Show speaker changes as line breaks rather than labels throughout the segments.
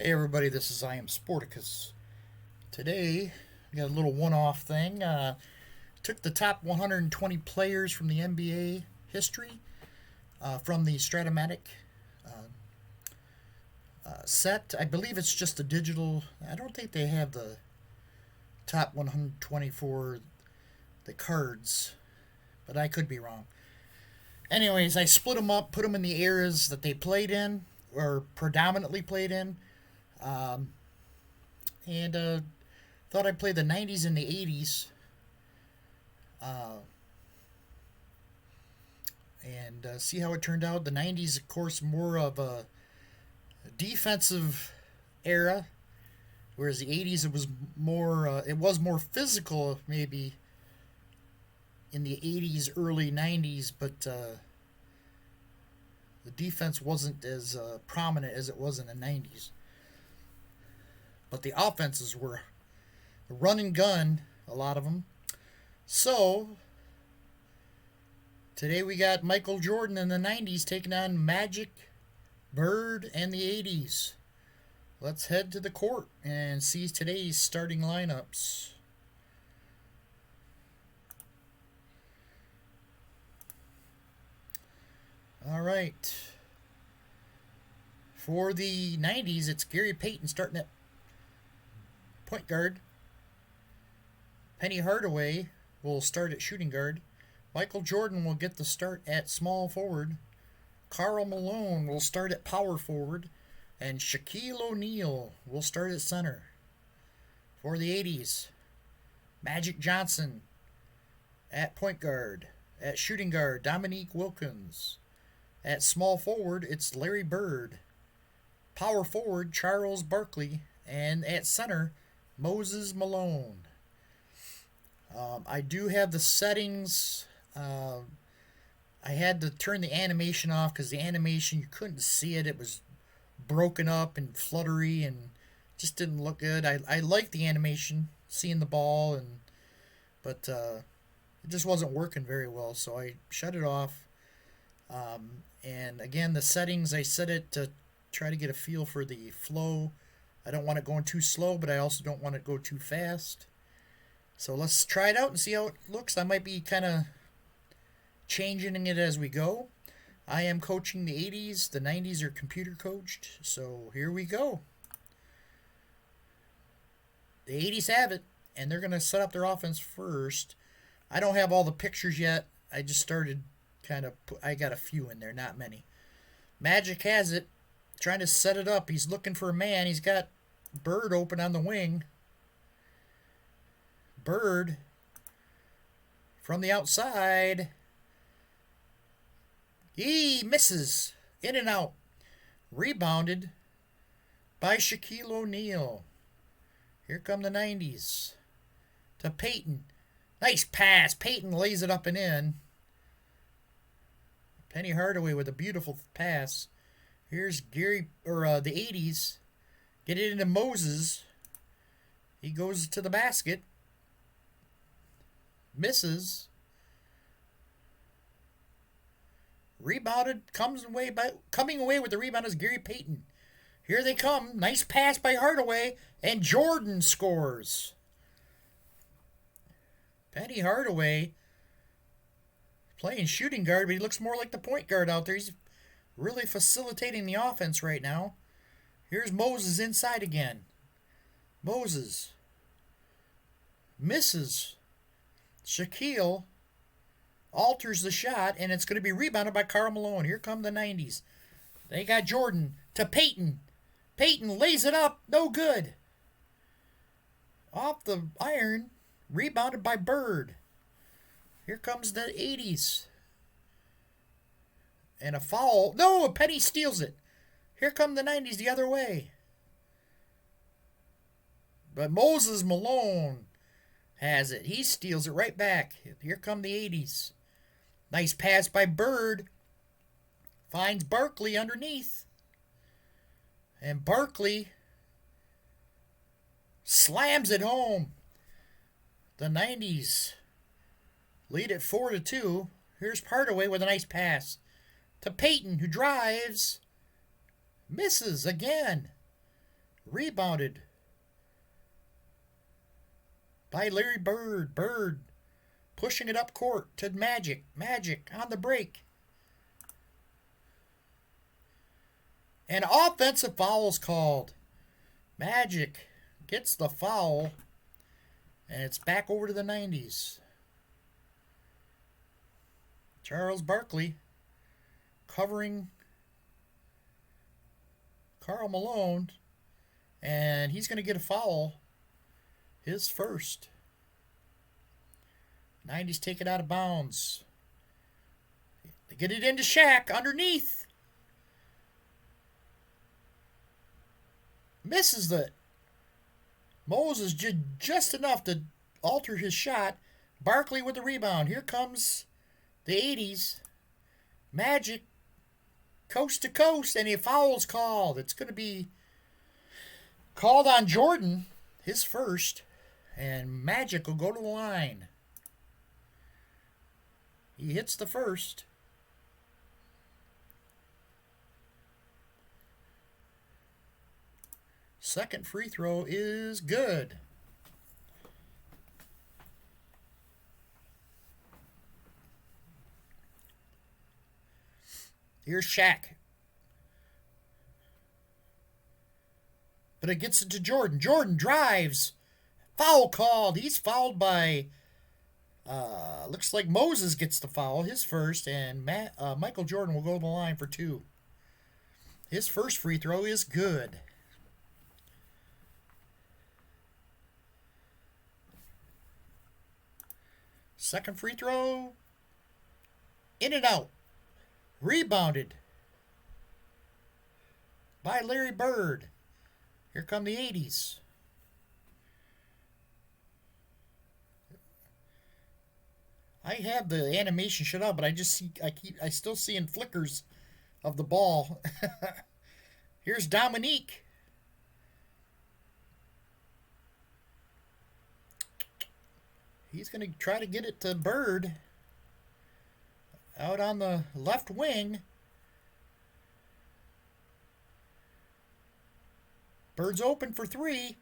Hey everybody, this is I Am Sporticus. Today, we got a little one-off thing. Took the top 120 players from the NBA history from the Strat-O-Matic set. I believe it's just a digital. I don't think they have the top 120 for the cards, but I could be wrong. Anyways, I split them up, put them in the eras that they played in, or predominantly played in. Um, and thought I'd play the 90's and the 80's. Uh, and see how it turned out. The 90's, of course, more of a defensive era, whereas the 80's it was more physical maybe in the 80's, early 90's, but the defense wasn't as prominent as it was in the 90's. But the offenses were run and gun, a lot of them. So, today we got Michael Jordan in the 90's taking on Magic, Bird, and the 80's. Let's head to the court and see today's starting lineups. All right. For the 90's, it's Gary Payton starting at point guard. Penny Hardaway will start at shooting guard. Michael Jordan will get the start at small forward. Karl Malone will start at power forward. And Shaquille O'Neal will start at center. For the 80's, Magic Johnson at point guard. At shooting guard, Dominique Wilkins. At small forward, it's Larry Bird. Power forward, Charles Barkley. And at center, Moses Malone. I do have the settings. I had to turn the animation off because the animation, you couldn't see it. It was broken up and fluttery and just didn't look good. I liked the animation, seeing the ball, but it just wasn't working very well, so I shut it off. And again, the settings, I set it to try to get a feel for the flow. I don't want it going too slow, but I also don't want it to go too fast. So let's try it out and see how it looks. I might be kind of changing it as we go. I am coaching the 80's. The 90's are computer coached. So here we go. The 80's have it, and they're going to set up their offense first. I don't have all the pictures yet. I just started I got a few in there, not many. Magic has it, trying to set it up. He's looking for a man. He's got Bird open on the wing. Bird from the outside. He misses. In and out. Rebounded by Shaquille O'Neal. Here come the 90's. To Payton. Nice pass. Payton lays it up and in. Penny Hardaway with a beautiful pass. Here's the 80's. Get it into Moses. He goes to the basket. Misses. Rebounded. Coming away with the rebound is Gary Payton. Here they come. Nice pass by Hardaway. And Jordan scores. Penny Hardaway playing shooting guard, but he looks more like the point guard out there. He's really facilitating the offense right now. Here's Moses inside again. Moses misses. Shaquille alters the shot, and it's going to be rebounded by Karl Malone. Here come the 90's. They got Jordan to Payton. Payton lays it up. No good. Off the iron. Rebounded by Bird. Here comes the 80's. And a foul. No, Penny steals it. Here come the 90's the other way. But Moses Malone has it. He steals it right back. Here come the 80's. Nice pass by Bird. Finds Barkley underneath. And Barkley slams it home. The 90's lead it 4-2. Here's Hardaway with a nice pass to Payton, who drives. Misses again. Rebounded by Larry Bird. Bird pushing it up court to Magic. Magic on the break. An offensive foul is called. Magic gets the foul. And it's back over to the 90's. Charles Barkley covering Karl Malone. And he's going to get a foul. His first. 90's take it out of bounds. They get it into Shaq underneath. Misses the Moses just enough to alter his shot. Barkley with the rebound. Here comes the 80's. Magic coast to coast, and a foul's called. It's going to be called on Jordan, his first, and Magic will go to the line. He hits the first. Second free throw is good. Here's Shaq. But it gets it to Jordan. Jordan drives. Foul called. He's fouled by, looks like Moses gets the foul, his first, and Michael Jordan will go to the line for two. His first free throw is good. Second free throw. In and out. Rebounded by Larry Bird. Here come the 80's. I have the animation shut up, but I still seeing flickers of the ball. Here's Dominique. He's going to try to get it to Bird. Out on the left wing. Bird's open for three.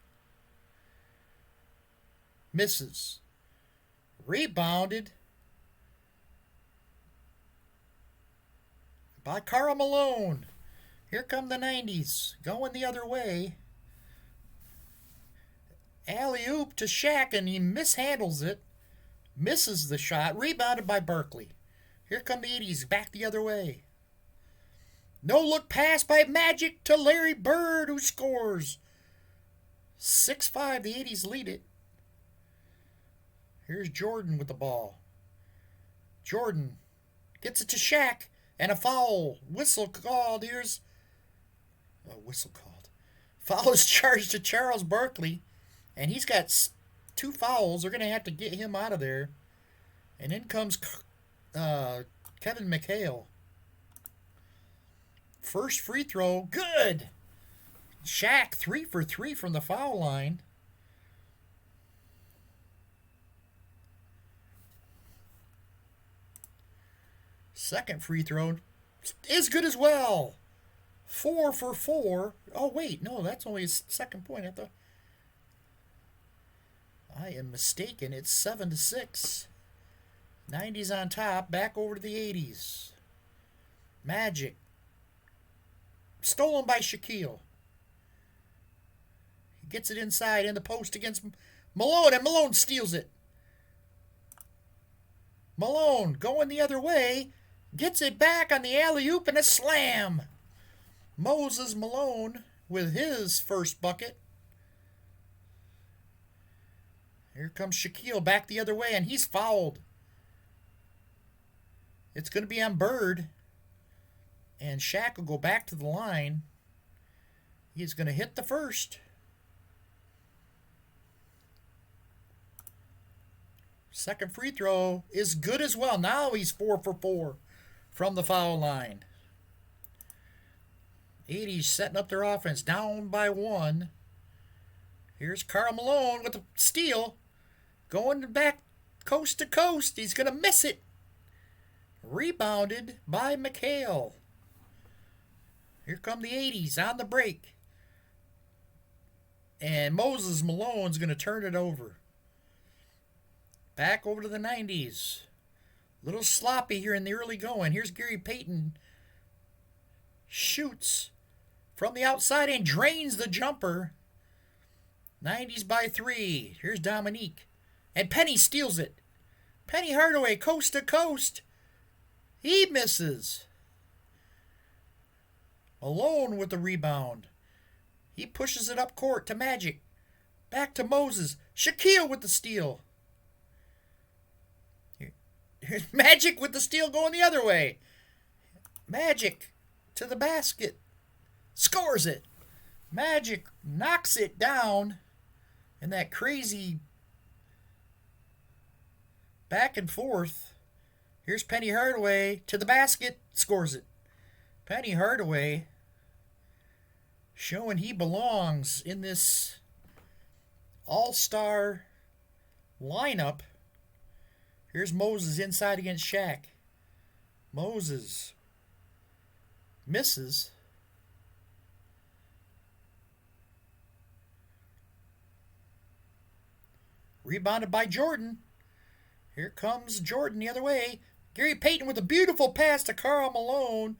Misses. Rebounded by Karl Malone. Here come the 90's. Going the other way. Alley-oop to Shaq, and he mishandles it. Misses the shot. Rebounded by Barkley. Here come the 80's, back the other way. No-look pass by Magic to Larry Bird, who scores. 6-5, the 80's lead it. Here's Jordan with the ball. Jordan gets it to Shaq, and a foul. Whistle called. Here's a whistle called. Foul is charged to Charles Barkley, and he's got two fouls. They're going to have to get him out of there. And in comes Kevin McHale. First free throw, good. Shaq 3 for 3 from the foul line. Second free throw is good as well. 4 for 4. Oh wait, no, that's only his second point. I am mistaken. It's 7-6. 90's on top, back over to the 80's. Magic. Stolen by Shaquille. He gets it inside in the post against Malone, and Malone steals it. Malone going the other way. Gets it back on the alley-oop and a slam. Moses Malone with his first bucket. Here comes Shaquille back the other way, and he's fouled. It's going to be on Bird. And Shaq will go back to the line. He's going to hit the first. Second free throw is good as well. Now he's 4 for 4 from the foul line. 80's setting up their offense, down by 1. Here's Karl Malone with the steal. Going back coast to coast. He's going to miss it. Rebounded by McHale. Here come the 80's on the break. And Moses Malone's going to turn it over. Back over to the 90s. Little sloppy here in the early going. Here's Gary Payton. Shoots from the outside and drains the jumper. 90s by 3. Here's Dominique. And Penny steals it. Penny Hardaway, coast to coast. He misses. Malone with the rebound. He pushes it up court to Magic. Back to Moses. Shaquille with the steal. Here's Magic with the steal going the other way. Magic to the basket. Scores it. Magic knocks it down. And that crazy back and forth. Here's Penny Hardaway to the basket. Scores it. Penny Hardaway showing he belongs in this all-star lineup. Here's Moses inside against Shaq. Moses misses. Rebounded by Jordan. Here comes Jordan the other way. Gary Payton with a beautiful pass to Karl Malone,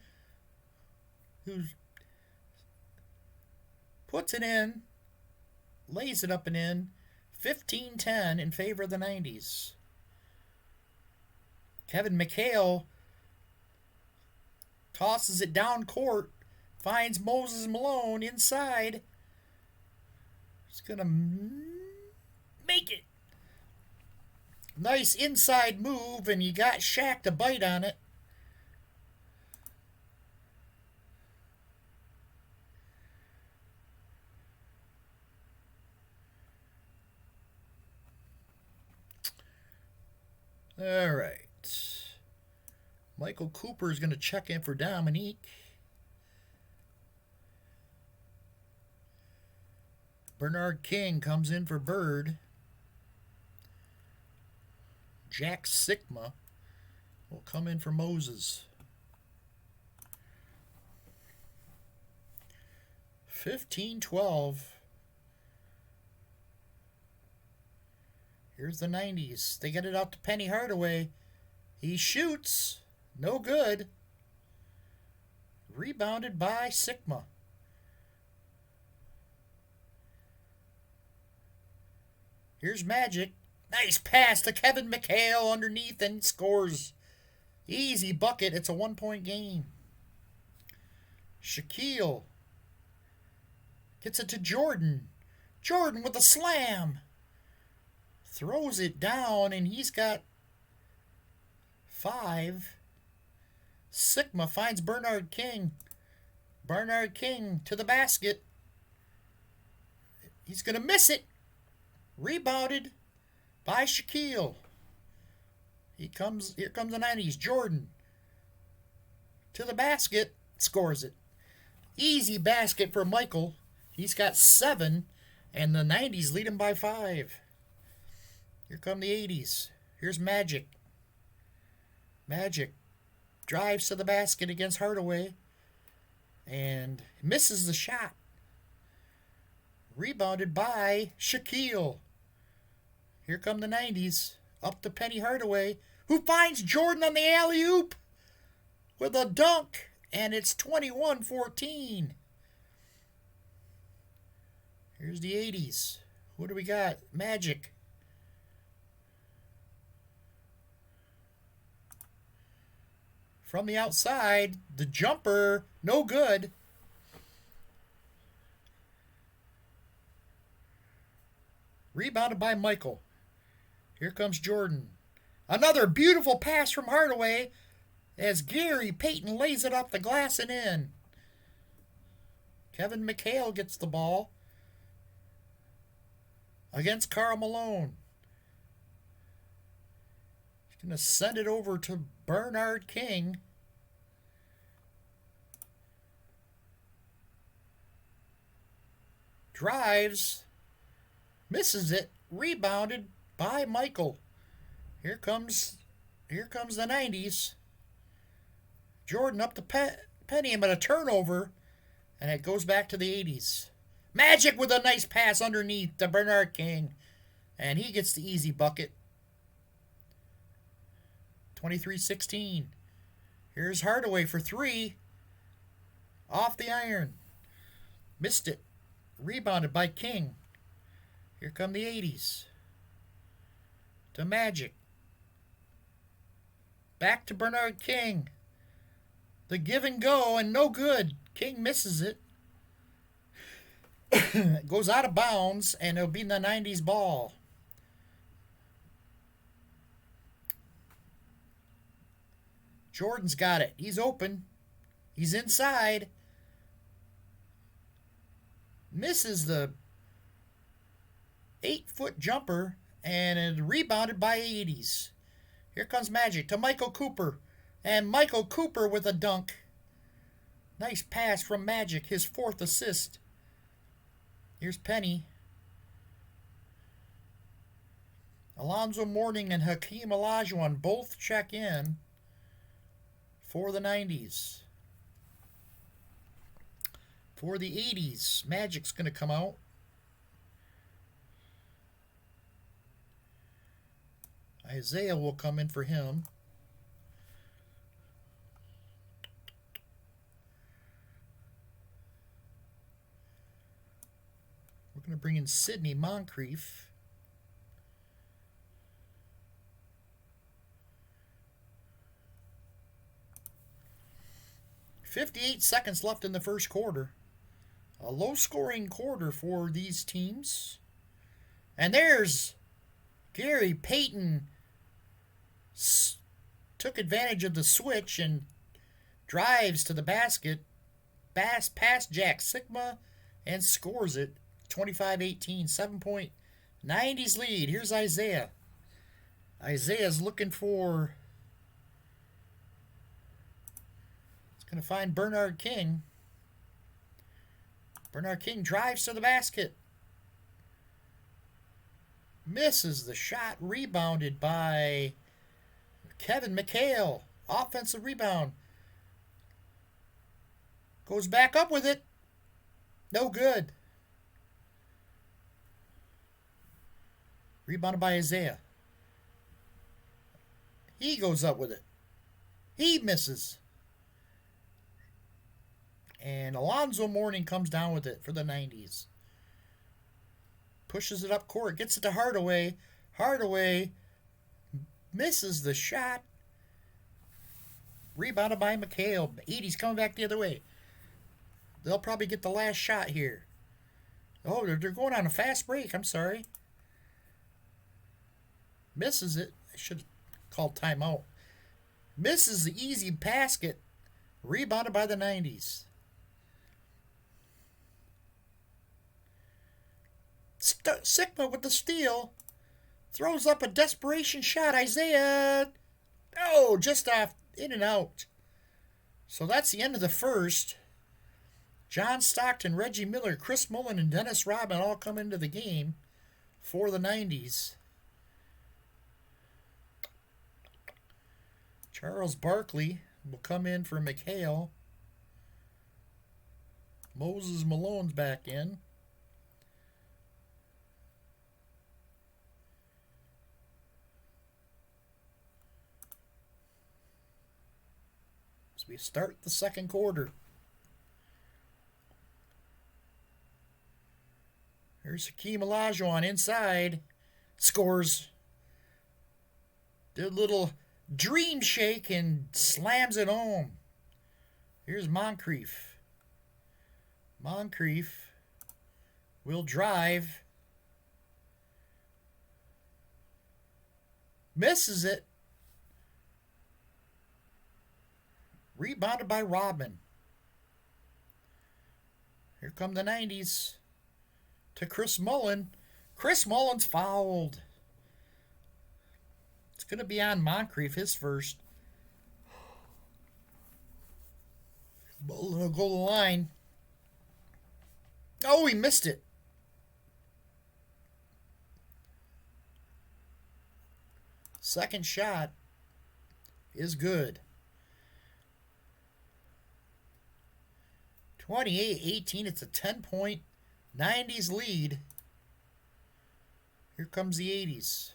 who puts it in, lays it up and in. 15-10 in favor of the 90s. Kevin McHale tosses it down court, finds Moses Malone inside. He's going to make it. Nice inside move, and you got Shaq to bite on it. All right. Michael Cooper is going to check in for Dominique. Bernard King comes in for Bird. Jack Sikma will come in for Moses. 15-12. Here's the 90s. They get it out to Penny Hardaway. He shoots. No good. Rebounded by Sikma. Here's Magic. Nice pass to Kevin McHale underneath and scores. Easy bucket. It's a 1-point game. Shaquille gets it to Jordan. Jordan with a slam. Throws it down, and he's got 5. Sikma finds Bernard King. Bernard King to the basket. He's going to miss it. Rebounded by Shaquille. Here comes the 90s. Jordan to the basket. Scores it. Easy basket for Michael. He's got 7, and the 90s lead him by 5. Here come the 80s. Here's Magic. Magic drives to the basket against Hardaway and misses the shot. Rebounded by Shaquille. Here come the 90s. Up to Penny Hardaway, who finds Jordan on the alley-oop with a dunk, and it's 21-14. Here's the 80s. What do we got? Magic. From the outside, the jumper, no good. Rebounded by Michael. Here comes Jordan. Another beautiful pass from Hardaway as Gary Payton lays it off the glass and in. Kevin McHale gets the ball against Karl Malone. He's going to send it over to Bernard King. Drives. Misses it. Rebounded by Michael. Here comes the 90s. Jordan up to Penny, but a turnover, and it goes back to the 80s. Magic with a nice pass underneath to Bernard King. And he gets the easy bucket. 23-16. Here's Hardaway for three. Off the iron. Missed it. Rebounded by King. Here come the 80's. To Magic. Back to Bernard King. The give and go, and no good. King misses it. It goes out of bounds, and it'll be in the 90's ball. Jordan's got it. He's open. He's inside. Misses the 8-foot jumper, and it rebounded by 80's. Here comes Magic to Michael Cooper. And Michael Cooper with a dunk. Nice pass from Magic, his 4th assist. Here's Penny. Alonzo Mourning and Hakeem Olajuwon both check in for the 90's. For the 80's, Magic's going to come out. Isaiah will come in for him. We're going to bring in Sidney Moncrief. .58 seconds left in the first quarter. A low-scoring quarter for these teams. And there's Gary Payton. Took advantage of the switch and drives to the basket. Past Jack Sigma and scores it. 25-18, 7-point 90's lead. Here's Isaiah. Isaiah's looking for... He's going to find Bernard King. Bernard King drives to the basket. Misses the shot. Rebounded by Kevin McHale. Offensive rebound. Goes back up with it. No good. Rebounded by Isaiah. He goes up with it. He misses. And Alonzo Mourning comes down with it for the 90's. Pushes it up court. Gets it to Hardaway. Hardaway misses the shot. Rebounded by McHale. 80's coming back the other way. They'll probably get the last shot here. Oh, they're going on a fast break. I'm sorry. Misses it. I should have called timeout. Misses the easy basket. Rebounded by the 90's. Sigma with the steal. Throws up a desperation shot. Isaiah. Oh, just off. In and out. So that's the end of the first. John Stockton, Reggie Miller, Chris Mullin, and Dennis Rodman all come into the game for the 90's. Charles Barkley will come in for McHale. Moses Malone's back in. So we start the second quarter. Here's Hakeem Olajuwon inside. Scores. Did a little dream shake and slams it home. Here's Moncrief. Moncrief will drive. Misses it. Rebounded by Rodman. Here come the 90's. To Chris Mullin. Chris Mullin's fouled. It's going to be on Moncrief, his first. Mullin will go to the line. Oh, he missed it. Second shot is good. 28-18. It's a 10-point 90's lead. Here comes the 80's.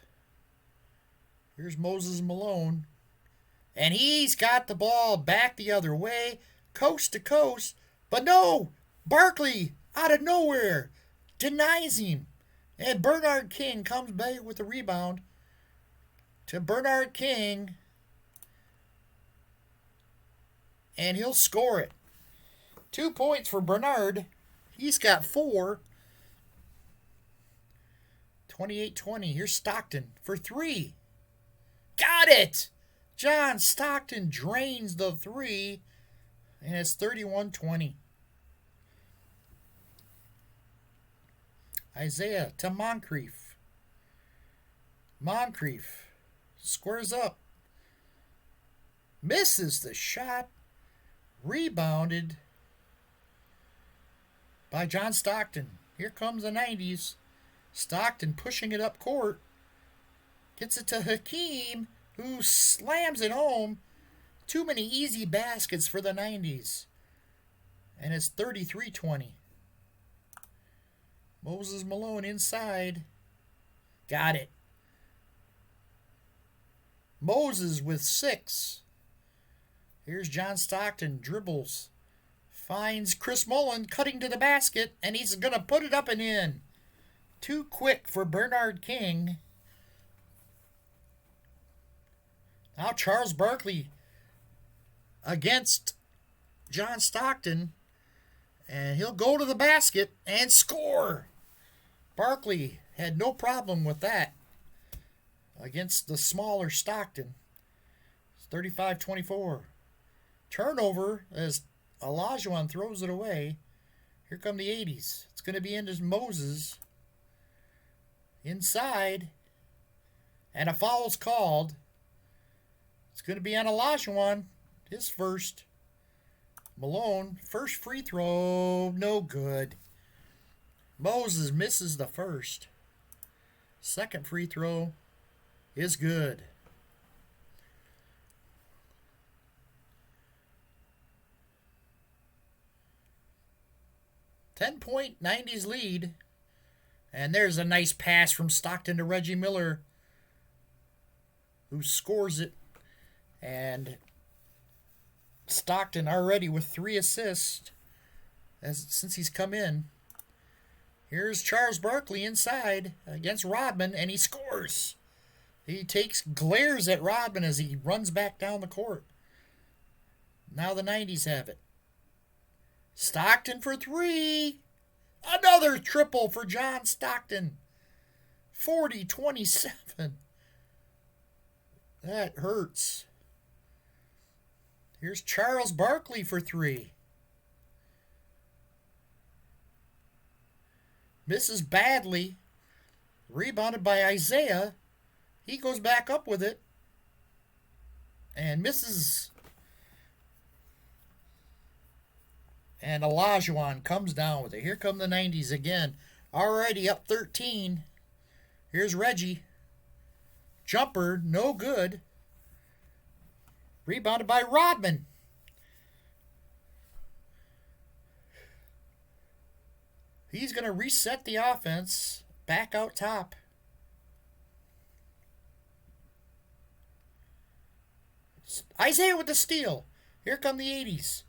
Here's Moses Malone. And he's got the ball back the other way, coast to coast. But no, Barkley, out of nowhere, denies him. And Bernard King comes back with the rebound to Bernard King. And he'll score it. 2 points for Bernard. He's got 4. 28-20. Here's Stockton for 3. Got it! John Stockton drains the 3. And it's 31-20. Isaiah to Moncrief. Moncrief squares up. Misses the shot. Rebounded by John Stockton. Here comes the 90's. Stockton pushing it up court. Gets it to Hakeem, who slams it home. Too many easy baskets for the 90's. And it's 33-20. Moses Malone inside. Got it. Moses with 6. Here's John Stockton, dribbles. Finds Chris Mullen cutting to the basket, and he's going to put it up and in. Too quick for Bernard King. Now Charles Barkley against John Stockton, and he'll go to the basket and score. Barkley had no problem with that against the smaller Stockton. It's 35-24. Turnover as Olajuwon throws it away. Here come the 80's. It's going to be into Moses. Inside. And a foul's called. It's going to be on Olajuwon. His first. Malone. First free throw. No good. Moses misses the first. Second free throw is good. 10-point 90's lead. And there's a nice pass from Stockton to Reggie Miller, who scores it. And Stockton already with 3 assists since he's come in. Here's Charles Barkley inside against Rodman, and he scores. He glares at Rodman as he runs back down the court. Now the 90's have it. Stockton for 3. Another triple for John Stockton. 40-27. That hurts. Here's Charles Barkley for 3. Misses badly. Rebounded by Isaiah. He goes back up with it. And misses. And Olajuwon comes down with it. Here come the 90's again. Already up 13. Here's Reggie. Jumper, no good. Rebounded by Rodman. He's going to reset the offense. Back out top. Isaiah with the steal. Here come the 80's.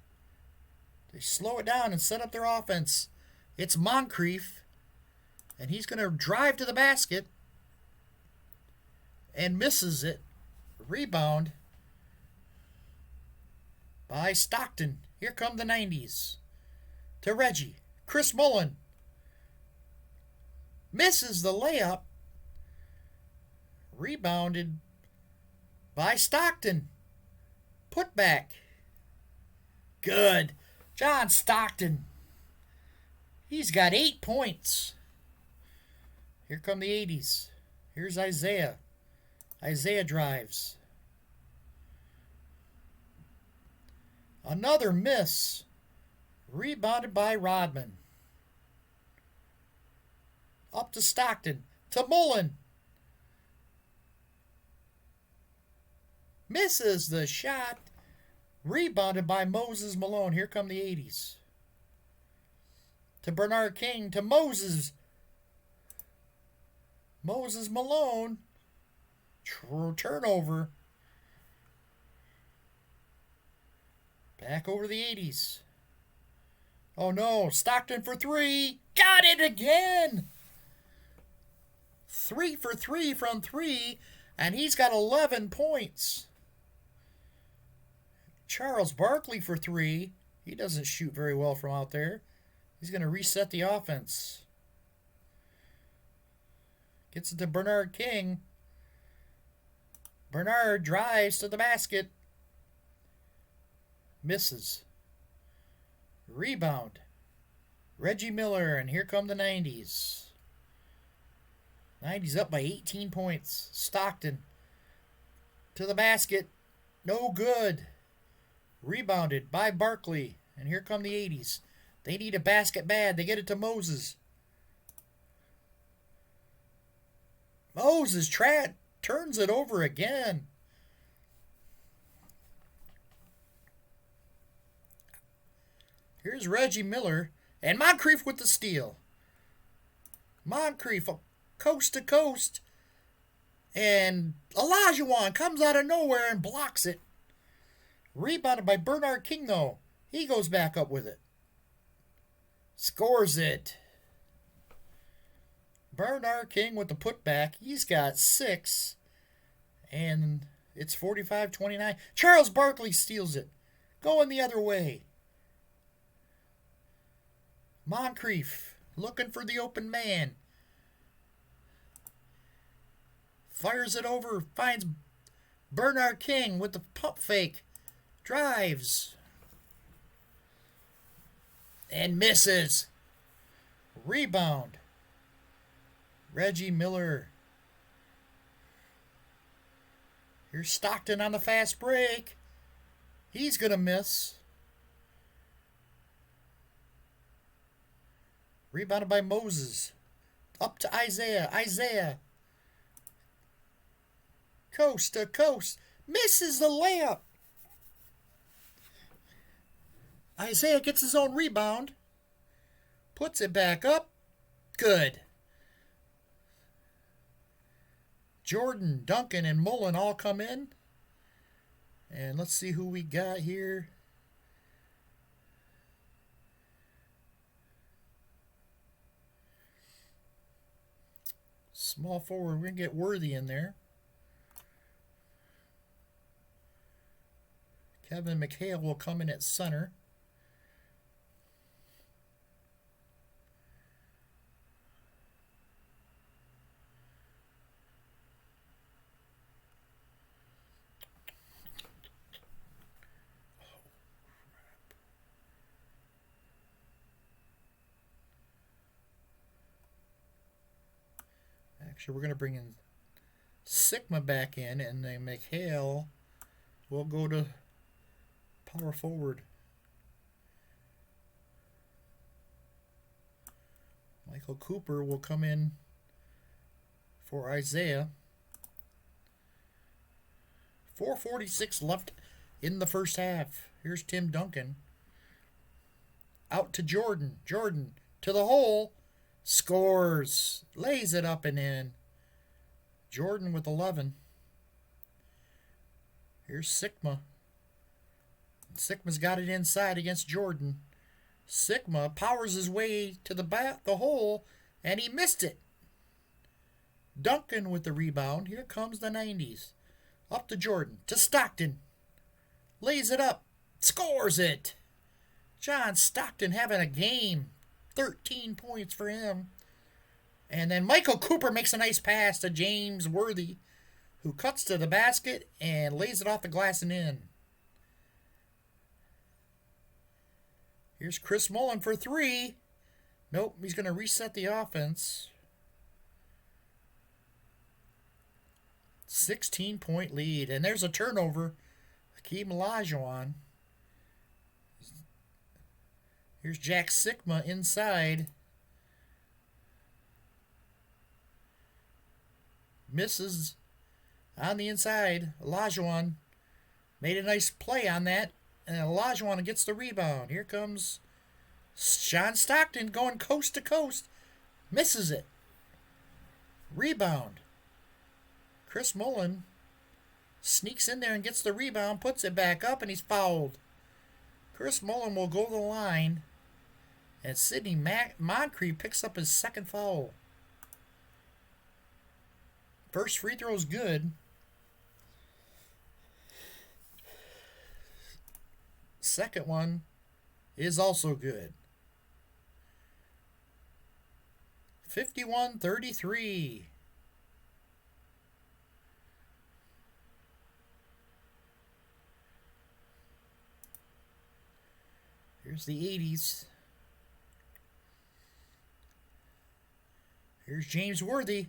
They slow it down and set up their offense. It's Moncrief. And he's going to drive to the basket. And misses it. Rebound by Stockton. Here come the 90's. To Reggie. Chris Mullen. Misses the layup. Rebounded by Stockton. Put back. Good. John Stockton. He's got 8 points. Here come the 80's. Here's Isaiah. Isaiah drives. Another miss. Rebounded by Rodman. Up to Stockton. To Mullen. Misses the shot. Rebounded by Moses Malone. Here come the 80's. to Bernard King to Moses. Moses Malone. Turnover. Back over the 80s. Oh no, Stockton for three. Got it again. 3 for 3 from 3, and he's got 11 points. Charles Barkley for 3. He doesn't shoot very well from out there. He's going to reset the offense. Gets it to Bernard King. Bernard drives to the basket. Misses. Rebound. Reggie Miller, and here come the 90's. 90's up by 18 points. Stockton to the basket. No good. Rebounded by Barkley. And here come the 80's. They need a basket bad. They get it to Moses. Moses turns it over again. Here's Reggie Miller. And Moncrief with the steal. Moncrief coast to coast. And Olajuwon comes out of nowhere and blocks it. Rebounded by Bernard King, though. He goes back up with it. Scores it. Bernard King with the putback. He's got 6. And it's 45-29. Charles Barkley steals it. Going the other way. Moncrief looking for the open man. Fires it over. Finds Bernard King with the pump fake. Drives. And misses. Rebound. Reggie Miller. Here's Stockton on the fast break. He's going to miss. Rebounded by Moses. Up to Isaiah. Isaiah. Coast to coast. Misses the layup. Isaiah gets his own rebound. Puts it back up. Good. Jordan, Duncan, and Mullen all come in. And let's see who we got here. Small forward. We're going to get Worthy in there. Kevin McHale will come in at center. Actually, we're going to bring in Sigma back in, and then McHale will go to power forward. Michael Cooper will come in for Isaiah. 4:46 left in the first half. Here's Tim Duncan. Out to Jordan. Jordan to the hole. Scores. Lays it up and in. Jordan with 11. Here's Sigma. Sigma's got it inside against Jordan. Sigma powers his way to the hole, and he missed it. Duncan with the rebound. Here comes the 90's. Up to Jordan. To Stockton. Lays it up. Scores it. John Stockton having a game. 13 points for him. And then Michael Cooper makes a nice pass to James Worthy, who cuts to the basket and lays it off the glass and in. Here's Chris Mullen for 3. Nope, he's going to reset the offense. 16-point lead. And there's a turnover. Hakeem Olajuwon. Here's Jack Sigma inside. Misses on the inside. Olajuwon made a nice play on that. And Olajuwon gets the rebound. Here comes John Stockton going coast to coast. Misses it. Rebound. Chris Mullen sneaks in there and gets the rebound, puts it back up, and he's fouled. Chris Mullen will go to the line, and Sidney Moncrief picks up his second foul. First free throw is good. Second one is also good. 51-33. Here's the 80's. Here's James Worthy.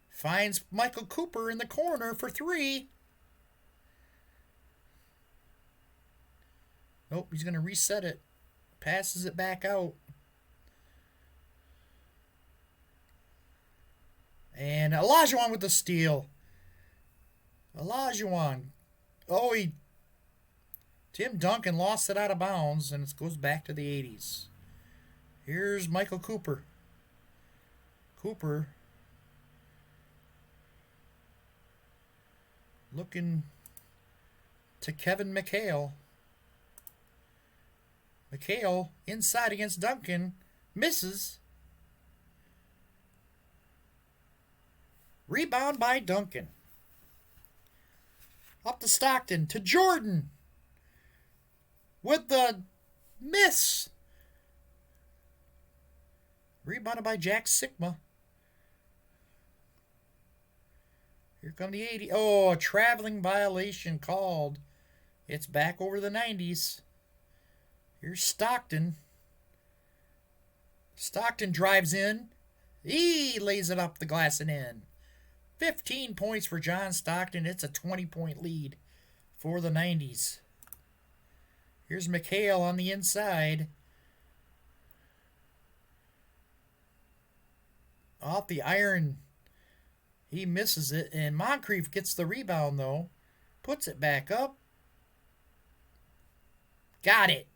Finds Michael Cooper in the corner for three. Nope, he's going to reset it. Passes it back out. And Olajuwon with the steal. Olajuwon. Oh, Tim Duncan lost it out of bounds, and it goes back to the 80's. Here's Michael Cooper. Cooper looking to Kevin McHale. McHale inside against Duncan. Misses. Rebound by Duncan. Up to Stockton. To Jordan. With the miss. Rebounded by Jack Sigma. Here come the 80. Oh, a traveling violation called. It's back over the 90's. Here's Stockton. Stockton drives in. He lays it up the glass and in. 15 points for John Stockton. It's a 20-point lead for the 90's. Here's McHale on the inside. Off the iron. He misses it. And Moncrief gets the rebound, though. Puts it back up. Got it.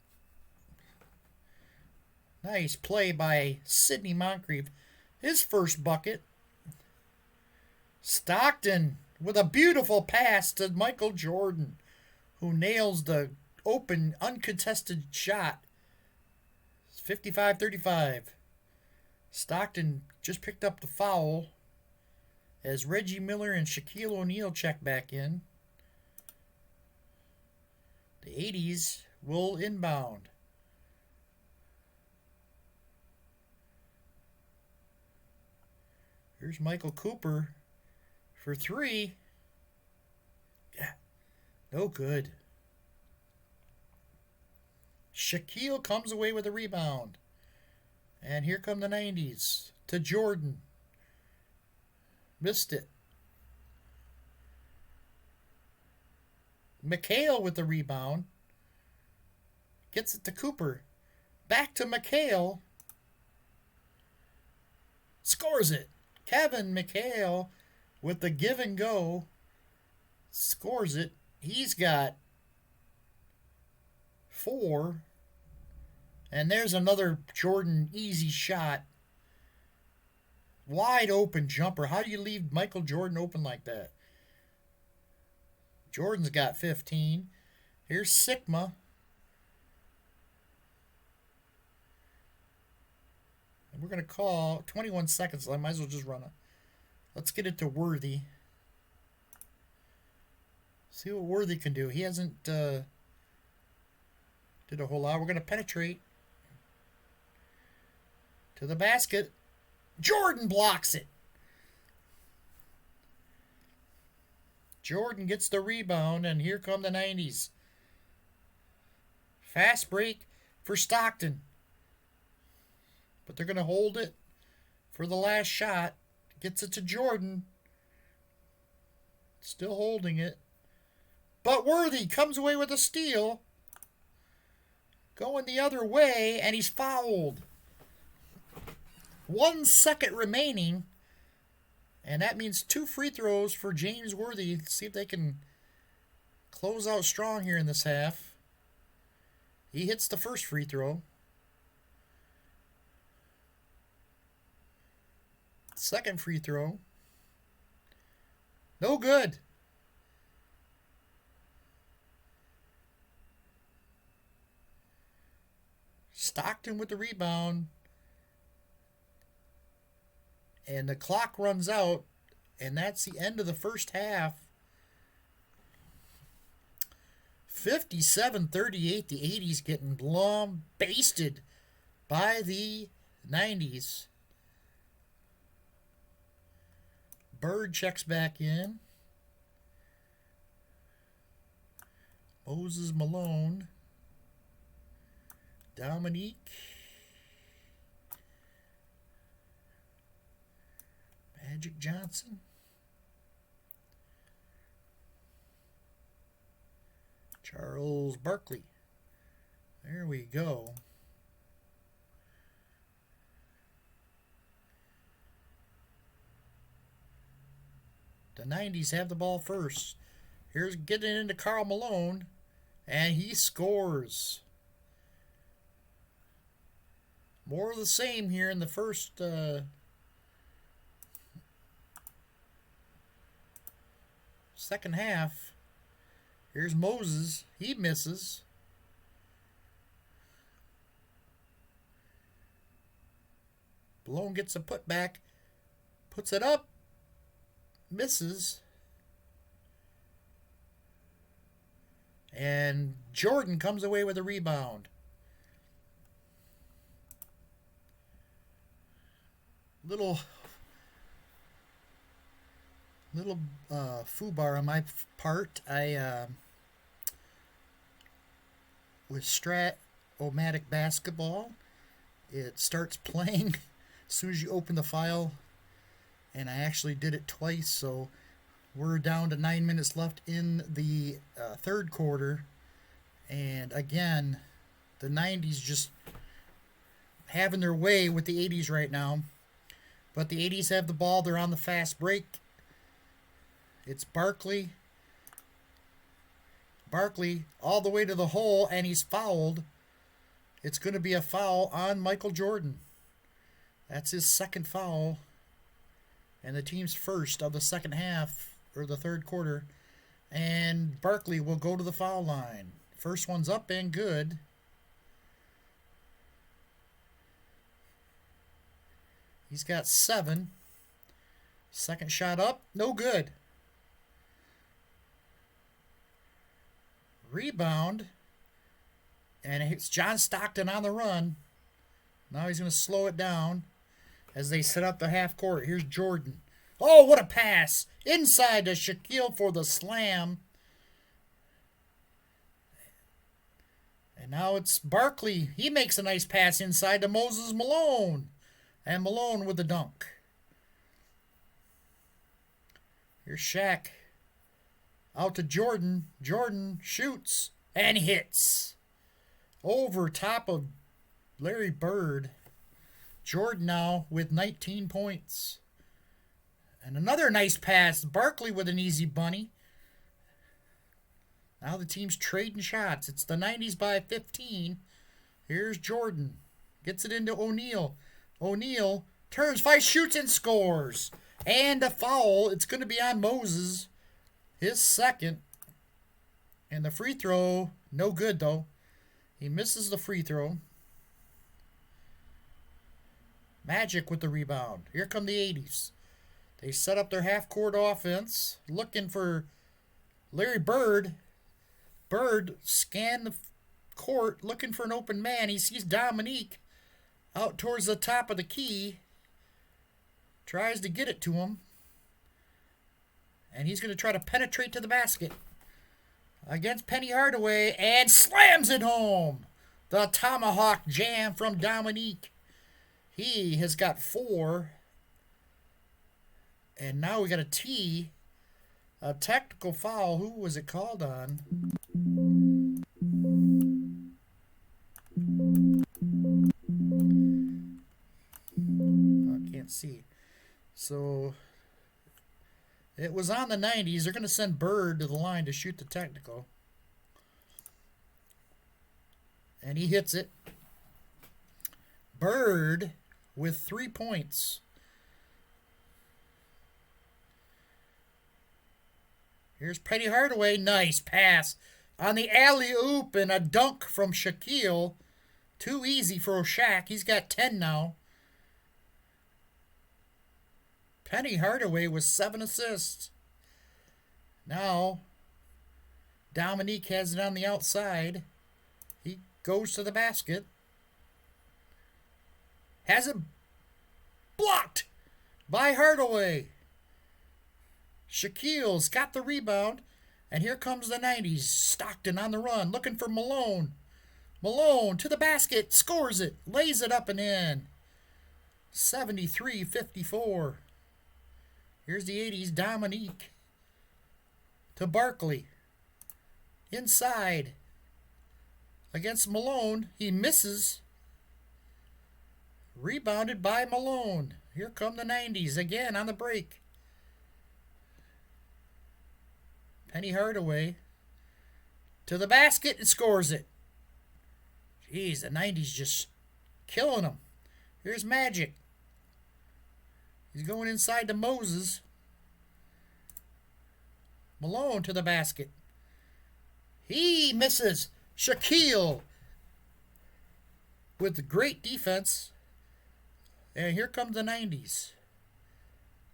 Nice play by Sidney Moncrief. His first bucket. Stockton with a beautiful pass to Michael Jordan, who nails the open, uncontested shot. 55-35. Stockton just picked up the foul as Reggie Miller and Shaquille O'Neal check back in. The 80's will inbound. Here's Michael Cooper for three. Yeah, no good. Shaquille comes away with a rebound. And here come the 90's to Jordan. Missed it. McHale with the rebound. Gets it to Cooper. Back to McHale. Scores it. Kevin McHale with the give and go. Scores it. He's got 4. And there's another Jordan easy shot. Wide open jumper. How do you leave Michael Jordan open like that? Jordan's got 15. Here's Sigma. And we're going to call 21 seconds. I might as well just run it. Let's get it to Worthy. See what Worthy can do. He hasn't did a whole lot. We're going to penetrate to the basket. Jordan blocks it. Jordan gets the rebound, and here come the 90's. Fast break for Stockton. But they're going to hold it for the last shot. Gets it to Jordan. Still holding it. But Worthy comes away with a steal. Going the other way, and he's fouled. 1 second remaining. And that means 2 free throws for James Worthy. Let's see if they can close out strong here in this half. He hits the first free throw. Second free throw. No good. Stockton with the rebound. And the clock runs out. And that's the end of the first half. 57-38. The 80's getting basted by the 90's. Bird checks back in. Moses Malone. Dominique. Magic Johnson. Charles Barkley. There we go. The 90's have the ball first. Here's getting into Karl Malone, and he scores. More of the same here in the first second half. Here's Moses. He misses. Malone gets a putback. Puts it up. Misses. And Jordan comes away with a rebound. Little foobar on my part. With Strat-O-Matic Basketball, it starts playing as soon as you open the file, and I actually did it twice, so we're down to 9 minutes left in the third quarter, and again, the 90's just having their way with the 80's right now, but the 80's have the ball. They're on the fast break. It's Barkley all the way to the hole, and he's fouled. It's going to be a foul on Michael Jordan. That's his second foul, and the team's first of the second half, or the third quarter. And Barkley will go to the foul line. First one's up and good. He's got 7. Second shot up, no good. Rebound, and it's John Stockton on the run. Now he's going to slow it down as they set up the half court. Here's Jordan. Oh, what a pass! Inside to Shaquille for the slam. And now it's Barkley. He makes a nice pass inside to Moses Malone. And Malone with the dunk. Here's Shaq. Out to Jordan. Jordan shoots and hits. Over top of Larry Bird. Jordan now with 19 points. And another nice pass. Barkley with an easy bunny. Now the team's trading shots. It's the 90's by 15. Here's Jordan. Gets it into O'Neal. O'Neal turns, five, shoots, and scores. And a foul. It's going to be on Moses. His second. And the free throw, no good though. He misses the free throw. Magic with the rebound. Here come the 80's. They set up their half-court offense, looking for Larry Bird. Bird scanned the court, looking for an open man. He sees Dominique out towards the top of the key. Tries to get it to him. And he's going to try to penetrate to the basket against Penny Hardaway and slams it home. The tomahawk jam from Dominique. He has got 4. And now we got a T. A technical foul. Who was it called on? I can't see. So it was on the 90's. They're going to send Bird to the line to shoot the technical. And he hits it. Bird with 3 points. Here's Penny Hardaway. Nice pass on the alley-oop and a dunk from Shaquille. Too easy for Shaq. He's got 10 now. Penny Hardaway with 7 assists. Now, Dominique has it on the outside. He goes to the basket. Has it blocked by Hardaway. Shaquille's got the rebound. And here comes the 90s. Stockton on the run, looking for Malone. Malone to the basket, scores it, lays it up and in. 73-54. Here's the 80s, Dominique to Barkley. Inside. Against Malone, he misses. Rebounded by Malone. Here come the 90s again on the break. Penny Hardaway to the basket and scores it. Jeez, the 90s just killing them. Here's Magic. He's going inside to Moses. Malone to the basket. He misses. Shaquille with the great defense. And here comes the 90s.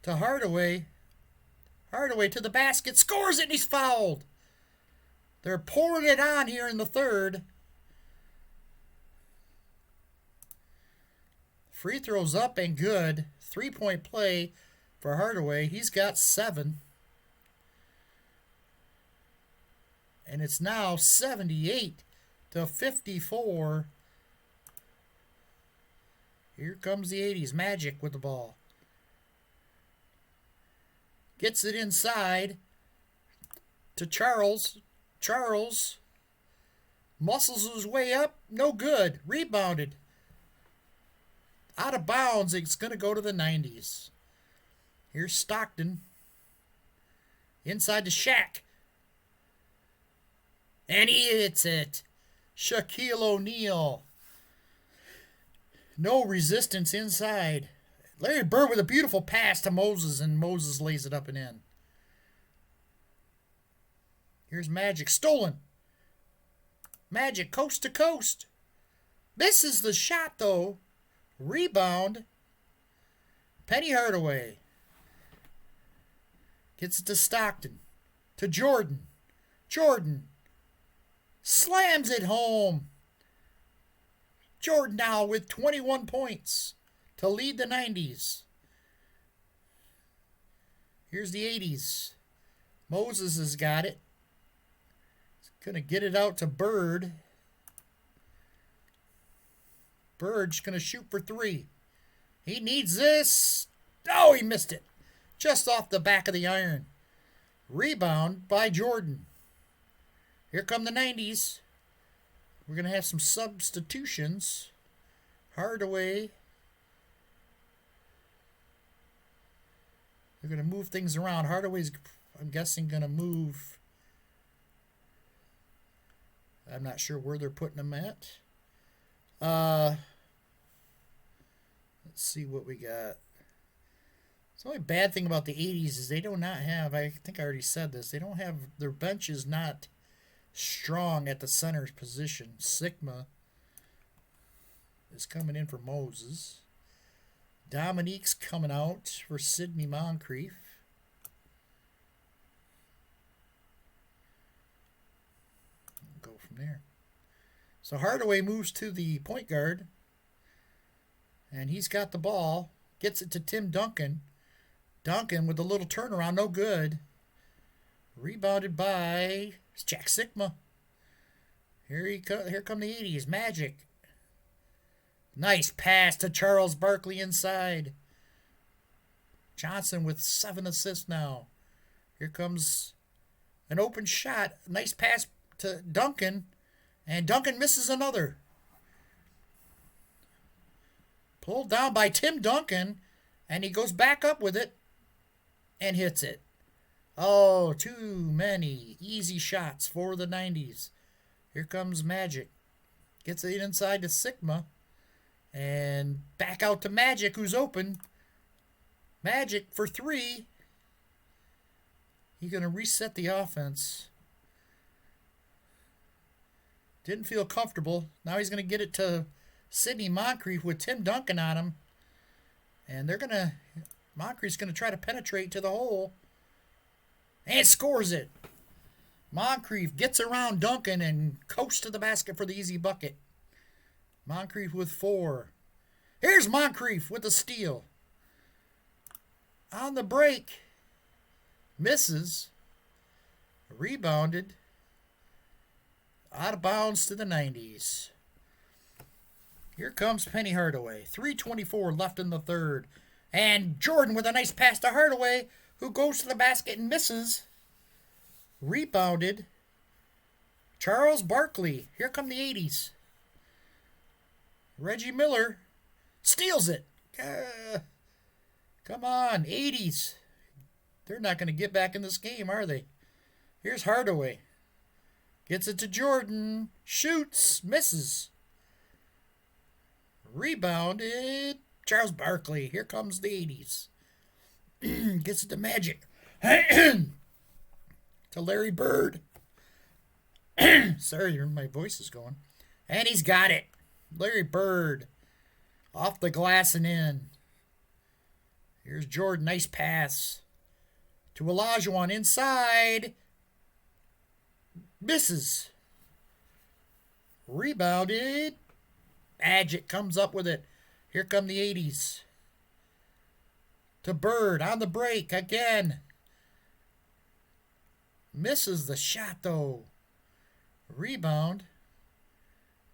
To Hardaway. Hardaway to the basket. Scores it and he's fouled. They're pouring it on here in the third. Free throws up and good. 3-point play for Hardaway. He's got 7. And it's now 78-54. Here comes the 80s. Magic with the ball. Gets it inside to Charles. Charles muscles his way up. No good. Rebounded. Out of bounds. It's going to go to the 90s. Here's Stockton. Inside to Shaq. And he hits it. Shaquille O'Neal. No resistance inside. Larry Bird with a beautiful pass to Moses, and Moses lays it up and in. Here's Magic. Stolen. Magic coast to coast. Misses the shot, though. Rebound. Penny Hardaway. Gets it to Stockton. To Jordan. Jordan. Slams it home. Jordan now with 21 points to lead the 90s. Here's the 80s. Moses has got it. He's going to get it out to Bird. Bird's going to shoot for 3. He needs this. Oh, he missed it. Just off the back of the iron. Rebound by Jordan. Here come the 90s. We're going to have some substitutions. Hardaway. They're going to move things around. Hardaway's, I'm guessing, going to move. I'm not sure where they're putting him at. Let's see what we got. The only bad thing about the 80s is they do not have, I think I already said this, they don't have, their bench is not strong at the center position. Sigma is coming in for Moses. Dominique's coming out for Sidney Moncrief. Go from there. So Hardaway moves to the point guard. And he's got the ball. Gets it to Tim Duncan. Duncan with a little turnaround. No good. Rebounded by Jack Sigma. Here come the 80s. Magic. Nice pass to Charles Barkley inside. Johnson with 7 assists now. Here comes an open shot. Nice pass to Duncan. And Duncan misses another. Pulled down by Tim Duncan. And he goes back up with it. And hits it. Oh, too many easy shots for the 90s. Here comes Magic. Gets it inside to Sigma. And back out to Magic, who's open. Magic for 3. He's going to reset the offense. Didn't feel comfortable. Now he's going to get it to Sidney Moncrief with Tim Duncan on him. And Moncrief's going to try to penetrate to the hole. And scores it. Moncrief gets around Duncan and coasts to the basket for the easy bucket. Moncrief with 4. Here's Moncrief with a steal. On the break. Misses. Rebounded. Out of bounds to the 90's. Here comes Penny Hardaway. 3:24 left in the third. And Jordan with a nice pass to Hardaway, who goes to the basket and misses. Rebounded. Charles Barkley. Here come the 80's. Reggie Miller steals it. Come on, 80's. They're not going to get back in this game, are they? Here's Hardaway. Gets it to Jordan. Shoots. Misses. Rebounded. Charles Barkley. Here comes the 80's. Gets it to Magic. To Larry Bird. Sorry, my voice is going. And he's got it. Larry Bird. Off the glass and in. Here's Jordan. Nice pass. To Olajuwon inside. Misses. Rebounded. Magic comes up with it. Here come the 80's. To Bird on the break again. Misses the shot though. Rebound.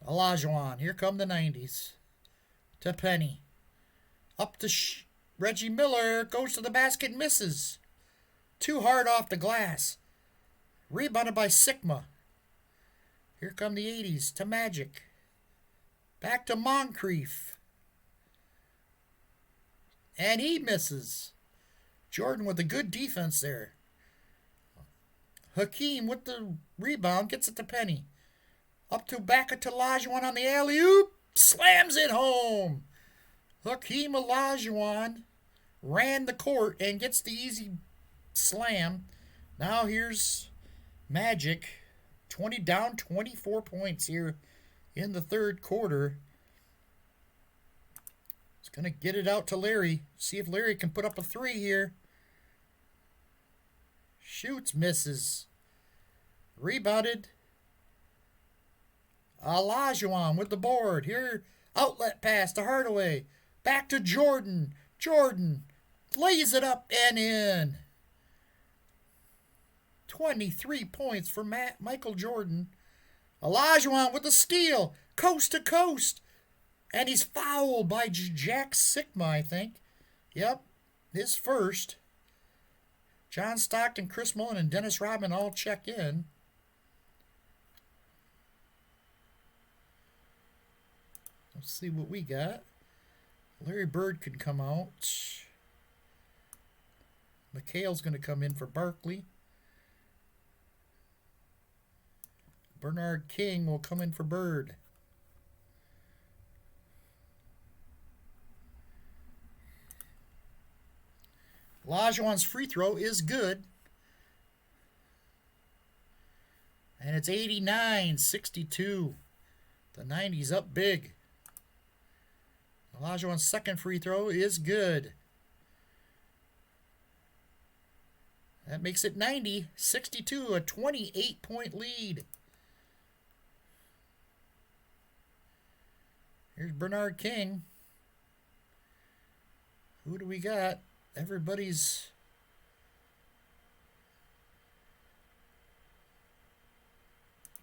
Olajuwon. Here come the 90's. To Penny. Up to Reggie Miller. Goes to the basket. Misses. Too hard off the glass. Rebounded by Sigma. Here come the 80's to Magic. Back to Moncrief. And he misses. Jordan with a good defense there. Hakeem with the rebound gets it to Penny. Up to back to Olajuwon on the alley-oop. Slams it home. Hakeem Olajuwon ran the court and gets the easy slam. Now here's Magic. 24 points here in the third quarter. He's going to get it out to Larry. See if Larry can put up a 3 here. Shoots, misses. Rebounded. Olajuwon with the board. Here, outlet pass to Hardaway. Back to Jordan. Jordan lays it up and in. 23 points for Michael Jordan. Olajuwon with the steal. Coast to coast. And he's fouled by Jack Sigma, I think. Yep, his first. John Stockton, Chris Mullin, and Dennis Rodman all check in. Let's see what we got. Larry Bird could come out. McHale's going to come in for Barkley. Bernard King will come in for Bird. Olajuwon's free throw is good. And it's 89-62. The 90's up big. Olajuwon's second free throw is good. That makes it 90-62, a 28-point lead. Here's Bernard King. Who do we got? Everybody's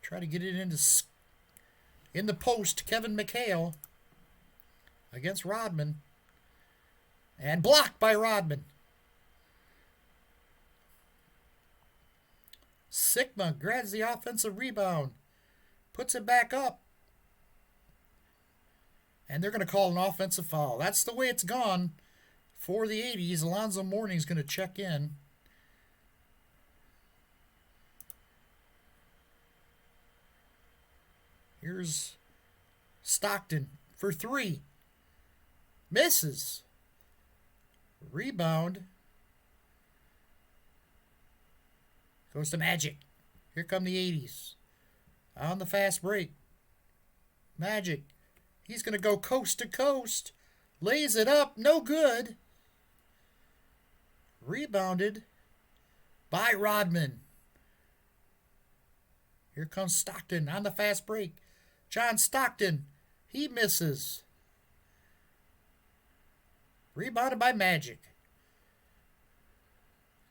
try to get it in the post. Kevin McHale against Rodman. And blocked by Rodman. Sigma grabs the offensive rebound. Puts it back up. And they're going to call an offensive foul. That's the way it's gone for the 80's. Alonzo Mourning's going to check in. Here's Stockton for 3. Misses. Rebound. Goes to Magic. Here come the 80's. On the fast break. Magic. He's going to go coast to coast. Lays it up. No good. Rebounded by Rodman. Here comes Stockton on the fast break. John Stockton. He misses. Rebounded by Magic.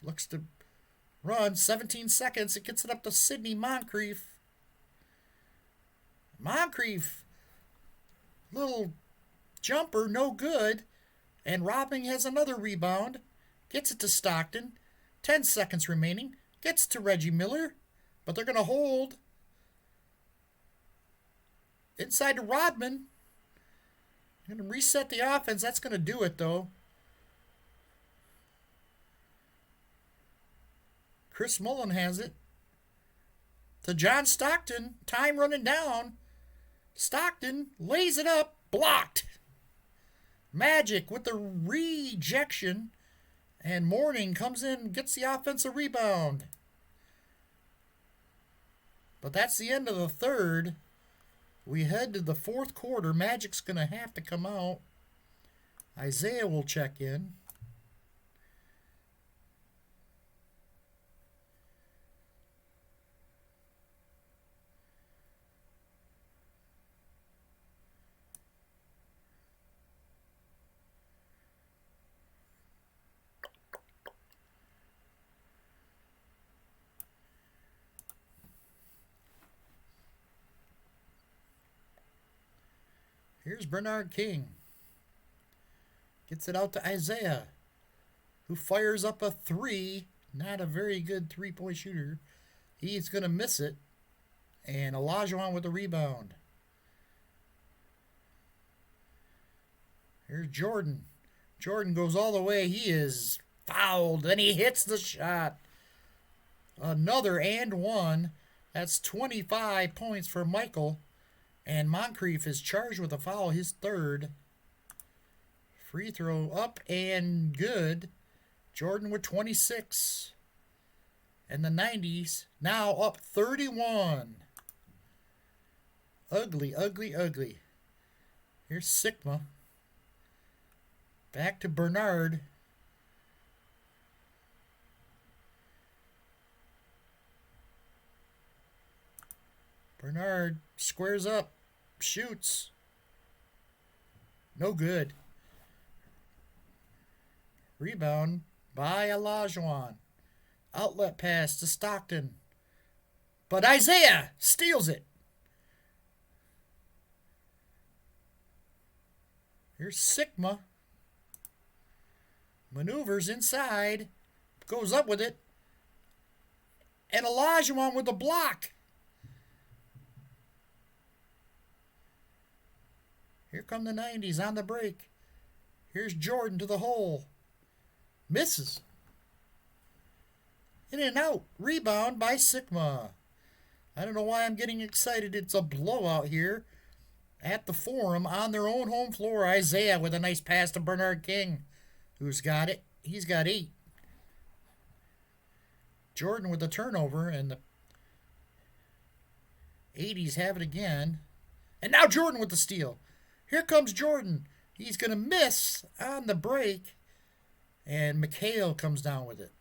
Looks to run 17 seconds. It gets it up to Sidney Moncrief. Moncrief. Little jumper, no good. And Rodman has another rebound. Gets it to Stockton. 10 seconds remaining. Gets to Reggie Miller. But they're going to hold. Inside to Rodman. Going to reset the offense. That's going to do it, though. Chris Mullin has it. To John Stockton. Time running down. Stockton lays it up. Blocked. Magic with the rejection. And Mourning comes in, gets the offensive rebound. But that's the end of the third. We head to the fourth quarter. Magic's going to have to come out. Isaiah will check in. Here's Bernard King. Gets it out to Isaiah, who fires up a three. Not a very good three-point shooter. He's going to miss it. And Olajuwon with the rebound. Here's Jordan. Jordan goes all the way. He is fouled. Then he hits the shot. Another and one. That's 25 points for Michael. And Moncrief is charged with a foul, his third. Free throw up and good. Jordan with 26. And the 90's now up 31. Ugly, ugly, ugly. Here's Sigma. Back to Bernard. Bernard squares up. Shoots. No good. Rebound by Olajuwon. Outlet pass to Stockton. But Isaiah steals it. Here's Sigma. Maneuvers inside. Goes up with it. And Olajuwon with the block. Here come the 90's on the break. Here's Jordan to the hole. Misses. In and out. Rebound by Sigma. I don't know why I'm getting excited. It's a blowout here at the Forum on their own home floor. Isaiah with a nice pass to Bernard King, who's got it. He's got 8. Jordan with the turnover, and the 80's have it again. And now Jordan with the steal. Here comes Jordan. He's going to miss on the break. And McHale comes down with it.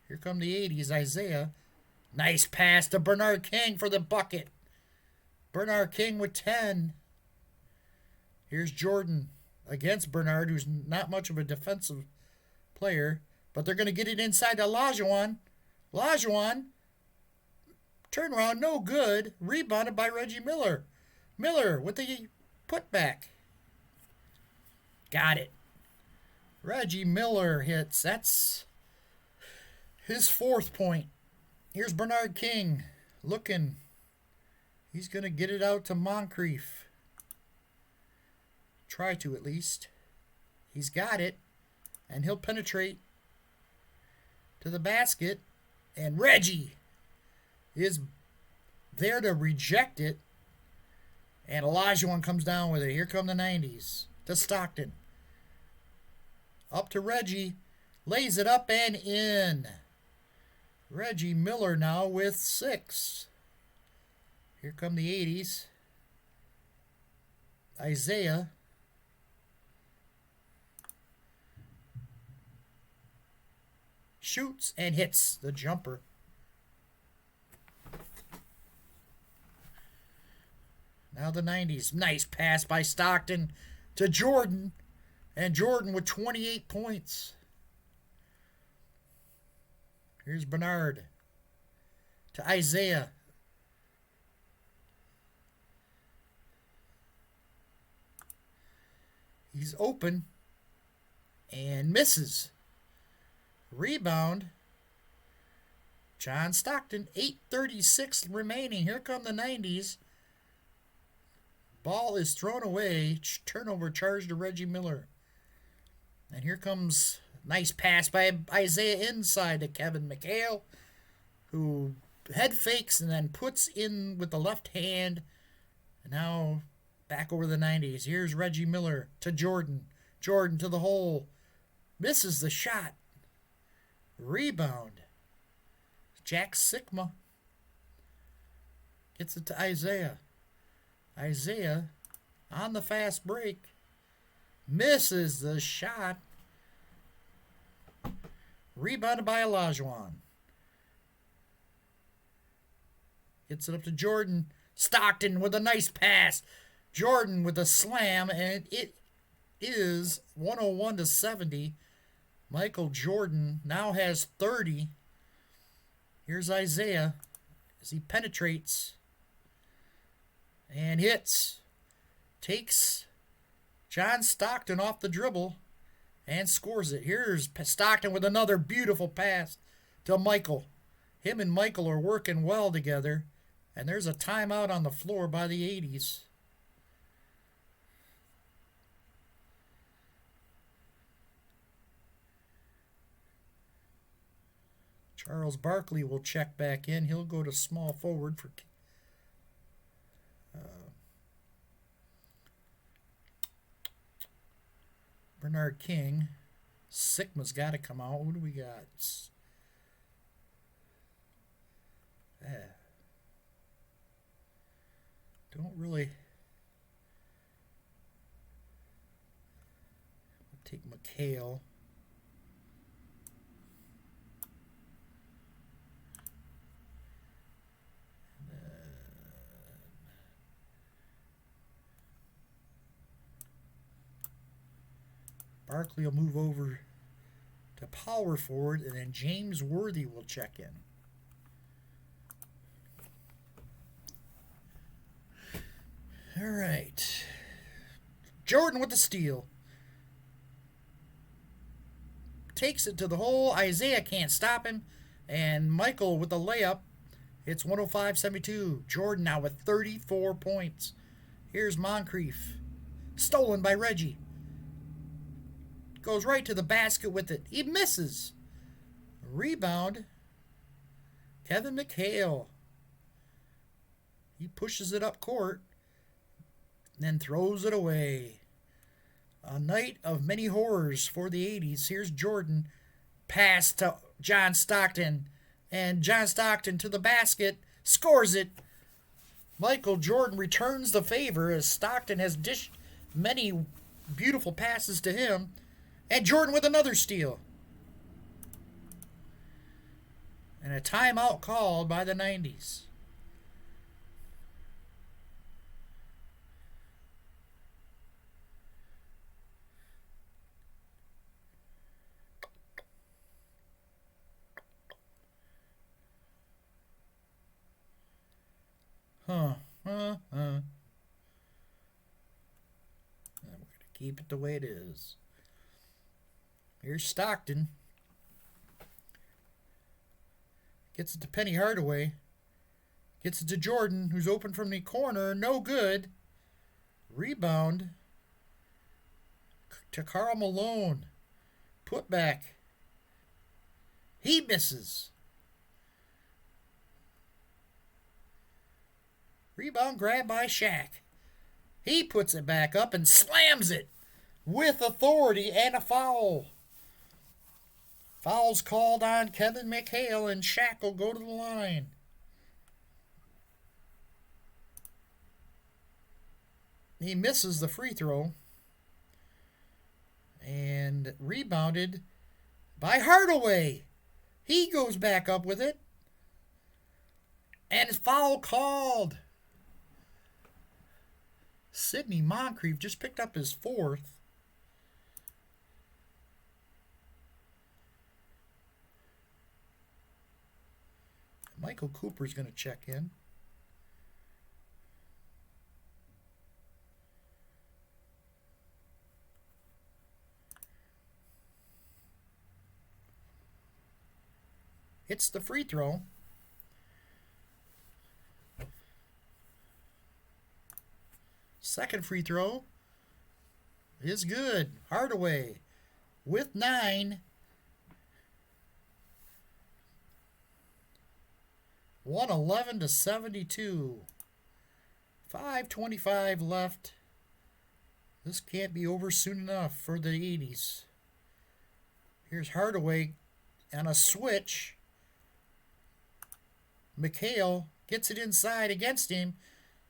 Here come the 80's. Isaiah. Nice pass to Bernard King for the bucket. Bernard King with 10. Here's Jordan against Bernard, who's not much of a defensive player. But they're going to get it inside to Olajuwon. Olajuwon. Turnaround, no good. Rebounded by Reggie Miller. Miller with the putback. Got it. Reggie Miller hits. That's his 4th point. Here's Bernard King looking. He's going to get it out to Moncrief. Try to, at least. He's got it. And he'll penetrate to the basket. And Reggie is there to reject it. And Olajuwon comes down with it. Here come the 90's. To Stockton. Up to Reggie. Lays it up and in. Reggie Miller now with 6. Here come the 80's. Isaiah. Shoots and hits the jumper. Now the 90's. Nice pass by Stockton to Jordan. And Jordan with 28 points. Here's Bernard to Isaiah. He's open and misses. Rebound. John Stockton, 8:36 remaining. Here come the 90's. Ball is thrown away. Turnover charge to Reggie Miller. And here comes nice pass by Isaiah inside to Kevin McHale, who head fakes and then puts in with the left hand. And now back over the 90's. Here's Reggie Miller to Jordan. Jordan to the hole. Misses the shot. Rebound. Jack Sikma gets it to Isaiah. Isaiah on the fast break. Misses the shot. Rebounded by Olajuwon. Gets it up to Jordan. Stockton with a nice pass. Jordan with a slam, and it is 101-70. Michael Jordan now has 30. Here's Isaiah as he penetrates and hits. Takes John Stockton off the dribble and scores it. Here's Stockton with another beautiful pass to Michael. Him and Michael are working well together. And there's a timeout on the floor by the 80's. Charles Barkley will check back in. He'll go to small forward for Bernard King. Sigma's got to come out. What do we got? Don't really take McHale. Barkley will move over to power forward, and then James Worthy will check in. All right. Jordan with the steal. Takes it to the hole. Isaiah can't stop him. And Michael with the layup. It's 105-72. Jordan now with 34 points. Here's Moncrief. Stolen by Reggie. Goes right to the basket with it. He misses. Rebound. Kevin McHale. He pushes it up court. Then throws it away. A night of many horrors for the 80's. Here's Jordan. Pass to John Stockton. And John Stockton to the basket. Scores it. Michael Jordan returns the favor as Stockton has dished many beautiful passes to him. And Jordan with another steal. And a timeout called by the 90's. We're going to keep it the way it is. Here's Stockton. Gets it to Penny Hardaway. Gets it to Jordan, who's open from the corner. No good. Rebound to Karl Malone. Put back. He misses. Rebound grab by Shaq. He puts it back up and slams it with authority and a foul. Foul's called on Kevin McHale, and Shaq will go to the line. He misses the free throw. And rebounded by Hardaway. He goes back up with it. And it's foul called. Sidney Moncrief just picked up his fourth. Michael Cooper's going to check in. Hits the free throw. Second free throw is good. Hardaway with 9. 111-72. 5:25 left. This can't be over soon enough for the 80's. Here's Hardaway on a switch. McHale gets it inside against him,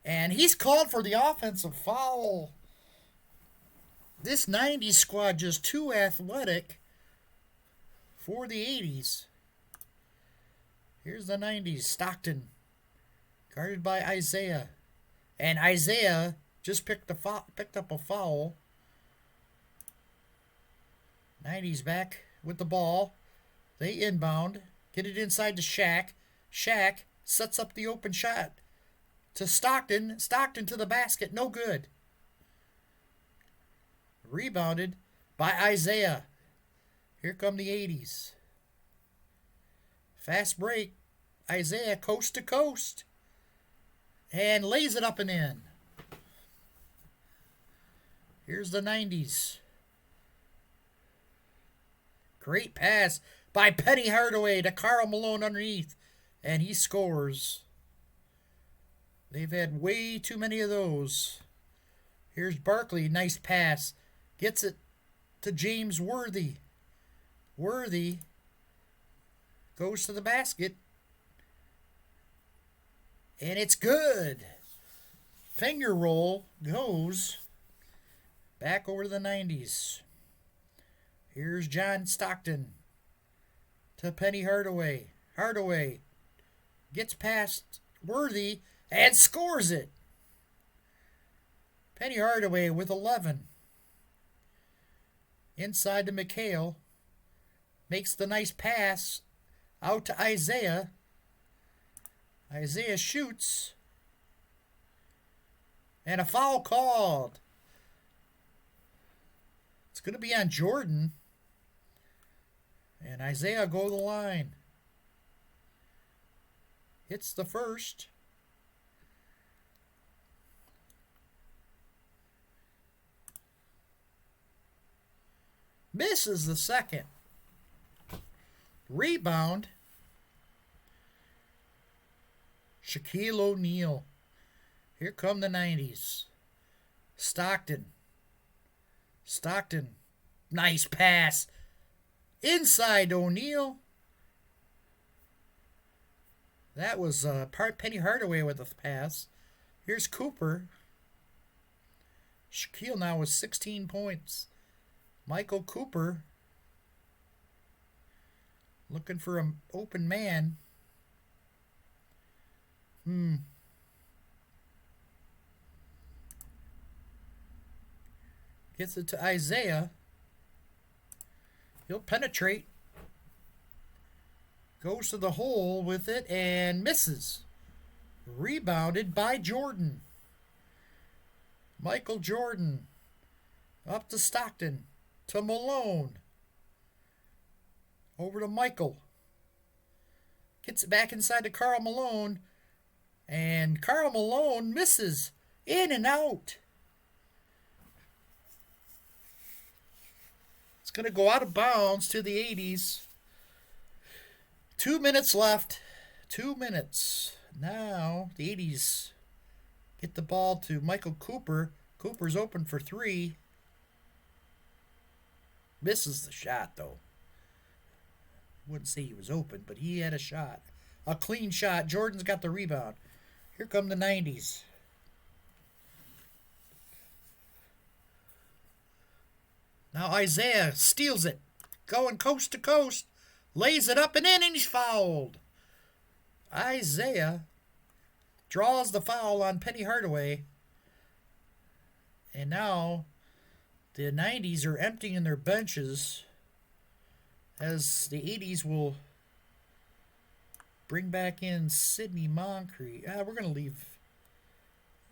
and he's called for the offensive foul. This 90s squad just too athletic for the 80's. Here's the 90s. Stockton, guarded by Isaiah. And Isaiah just picked up a foul. 90s back with the ball. They inbound. Get it inside to Shaq. Shaq sets up the open shot to Stockton. Stockton to the basket. No good. Rebounded by Isaiah. Here come the 80's. Fast break. Isaiah coast to coast. And lays it up and in. Here's the 90's. Great pass by Penny Hardaway to Karl Malone underneath. And he scores. They've had way too many of those. Here's Barkley. Nice pass. Gets it to James Worthy. Worthy goes to the basket. And it's good. Finger roll goes back over to the 90's. Here's John Stockton to Penny Hardaway. Hardaway gets past Worthy and scores it. Penny Hardaway with 11. Inside to McHale. Makes the nice pass out to Isaiah. Isaiah shoots. And a foul called. It's going to be on Jordan. And Isaiah go to the line. Hits the first. Misses the second. Rebound. Shaquille O'Neal. Here come the 90's. Stockton. Stockton. Nice pass. Inside O'Neal. That was Penny Hardaway with the pass. Here's Cooper. Shaquille now with 16 points. Michael Cooper looking for an open man. Gets it to Isaiah. He'll penetrate. Goes to the hole with it and misses. Rebounded by Jordan. Michael Jordan. Up to Stockton. To Malone. Over to Michael. Gets it back inside to Karl Malone. And Karl Malone misses. In and out. It's going to go out of bounds to the 80's. 2 minutes left. 2 minutes. Now the 80's get the ball to Michael Cooper. Cooper's open for 3. Misses the shot, though. wouldn't say he was open, but he had a shot. A clean shot. Jordan's got the rebound. Here come the 90's. Now Isaiah steals it. Going coast to coast. Lays it up and in, and he's fouled. Isaiah draws the foul on Penny Hardaway. And now the 90's are emptying their benches as the 80's will bring back in Sidney Moncrief. We're going to leave.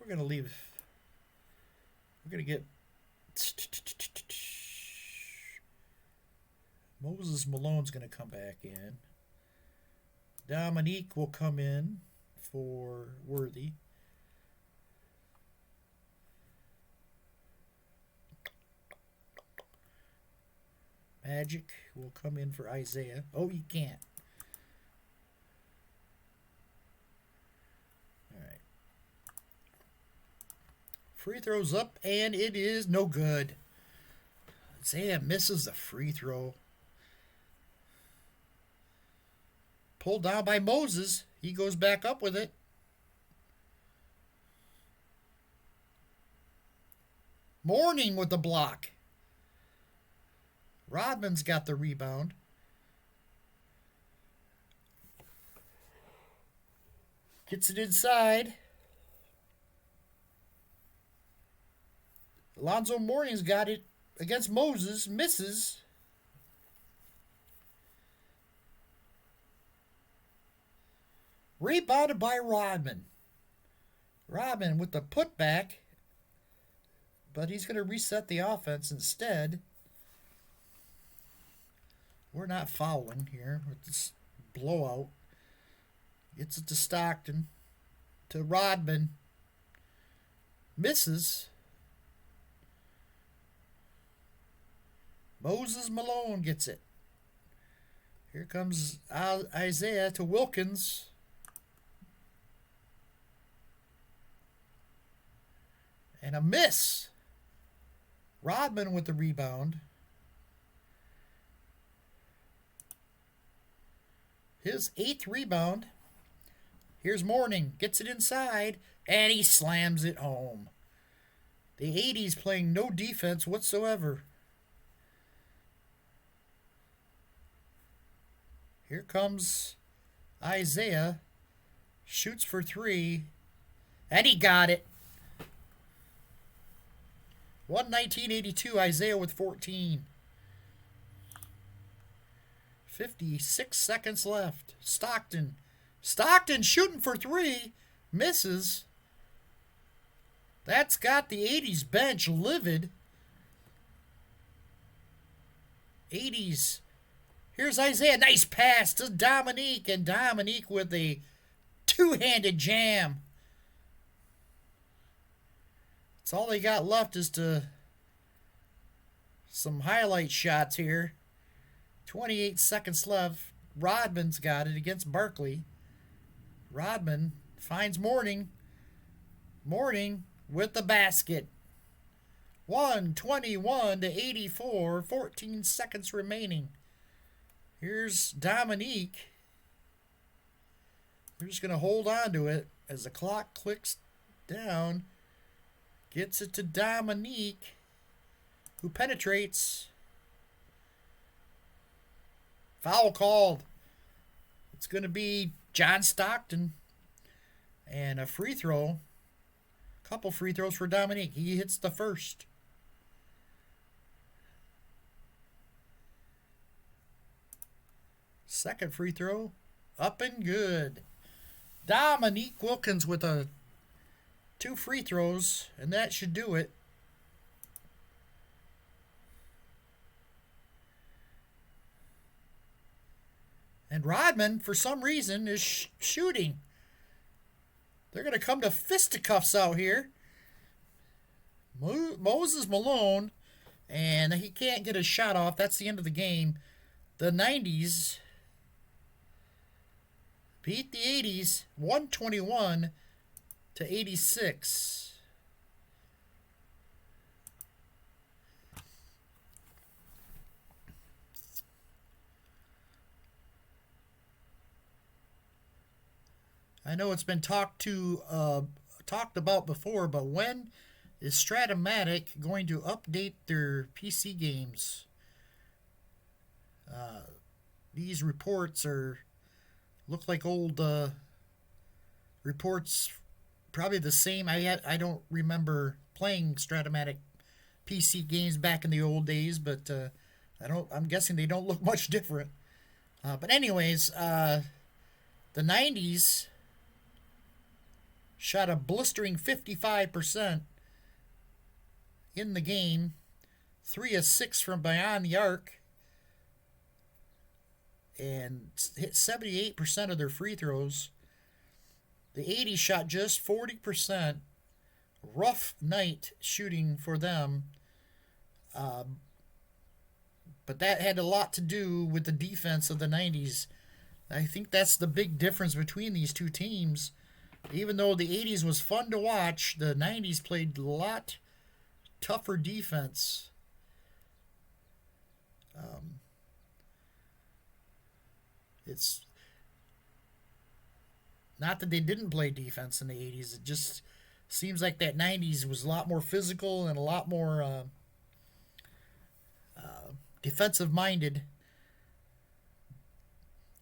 We're going to get Moses Malone's going to come back in. Dominique will come in for Worthy. Magic will come in for Isaiah. Oh, he can't. All right. Free throws up, and it is no good. Isaiah misses the free throw. Pulled down by Moses. He goes back up with it. Mourning with the block. Rodman's got the rebound. Gets it inside. Alonzo Mourning's got it against Moses. Misses. Rebounded by Rodman. Rodman with the putback. But he's going to reset the offense instead. We're not fouling here with this blowout. Gets it to Stockton. To Rodman. Misses. Moses Malone gets it. Here comes Isaiah to Wilkins. And a miss. Rodman with the rebound. His 8th rebound. Here's Mourning. Gets it inside. And he slams it home. The 80's playing no defense whatsoever. Here comes Isaiah. Shoots for 3. And he got it. 119-82. Isaiah with 14. 56 seconds left. Stockton shooting for 3. Misses. That's got the 80's bench livid. 80's. Here's Isaiah. Nice pass to Dominique. And Dominique with a two-handed jam. That's all they got left is to some highlight shots here. 28 seconds left. Rodman's got it against Barkley. Rodman finds Mourning. Mourning with the basket. 121-84. 14 seconds remaining. Here's Dominique. They're just going to hold on to it as the clock clicks down. Gets it to Dominique, who penetrates. Foul called. It's going to be John Stockton. And a free throw. Couple free throws for Dominique. He hits the first. Second free throw. Up and good. Dominique Wilkins with 2 free throws. And that should do it. And Rodman, for some reason, is shooting. They're going to come to fisticuffs out here. Moses Malone, and he can't get a shot off. That's the end of the game. The 90's beat the 80's 121-86. I know it's been talked about before, but when is Strat-O-Matic going to update their PC games? These reports look like old reports, probably the same. I don't remember playing Strat-O-Matic PC games back in the old days, but I'm guessing they don't look much different. But anyways, the 90's shot a blistering 55% in the game, 3 of 6 from beyond the arc, and hit 78% of their free throws. The 80's shot just 40%. Rough night shooting for them. But that had a lot to do with the defense of the 90's. I think that's the big difference between these two teams. Even though the 80's was fun to watch, the 90's played a lot tougher defense. It's not that they didn't play defense in the 80's. It just seems like that 90's was a lot more physical and a lot more defensive minded.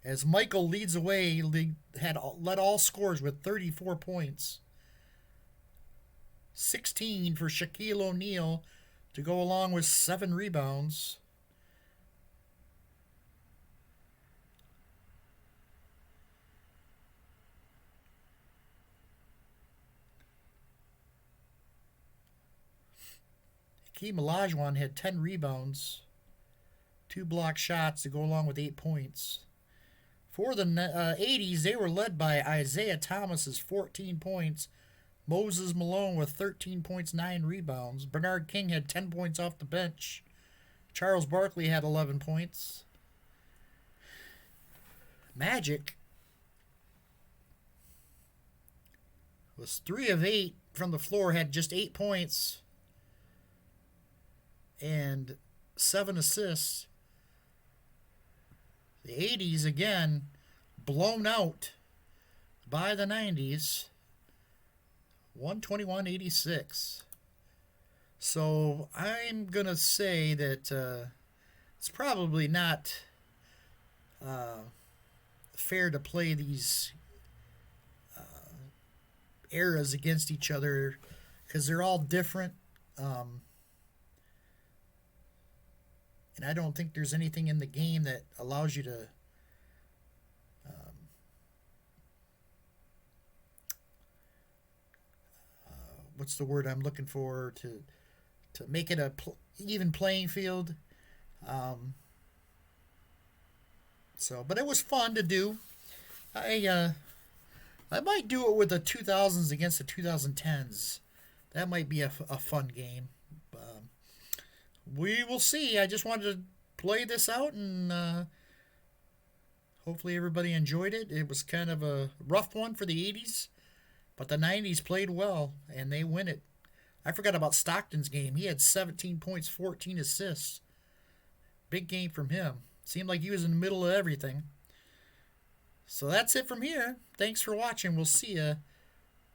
As Michael leads away, he led all scores with 34 points. 16 for Shaquille O'Neal to go along with 7 rebounds. Hakeem Olajuwon had 10 rebounds, 2 block shots to go along with 8 points. For the 80's, they were led by Isaiah Thomas's 14 points, Moses Malone with 13 points, 9 rebounds. Bernard King had 10 points off the bench. Charles Barkley had 11 points. Magic was 3 of 8 from the floor, had just 8 points and 7 assists. The 80's, again, blown out by the 90's, 121-86. So I'm going to say that it's probably not fair to play these eras against each other because they're all different. And I don't think there's anything in the game that allows you to what's the word I'm looking for, to make it a even playing field. But it was fun to do. I might do it with the 2000s against the 2010s. That might be a fun game. We will see. I just wanted to play this out, and hopefully everybody enjoyed it. It was kind of a rough one for the 80's, but the 90's played well, and they win it. I forgot about Stockton's game. He had 17 points, 14 assists. Big game from him. Seemed like he was in the middle of everything. So that's it from here. Thanks for watching. We'll see you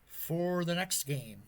for the next game.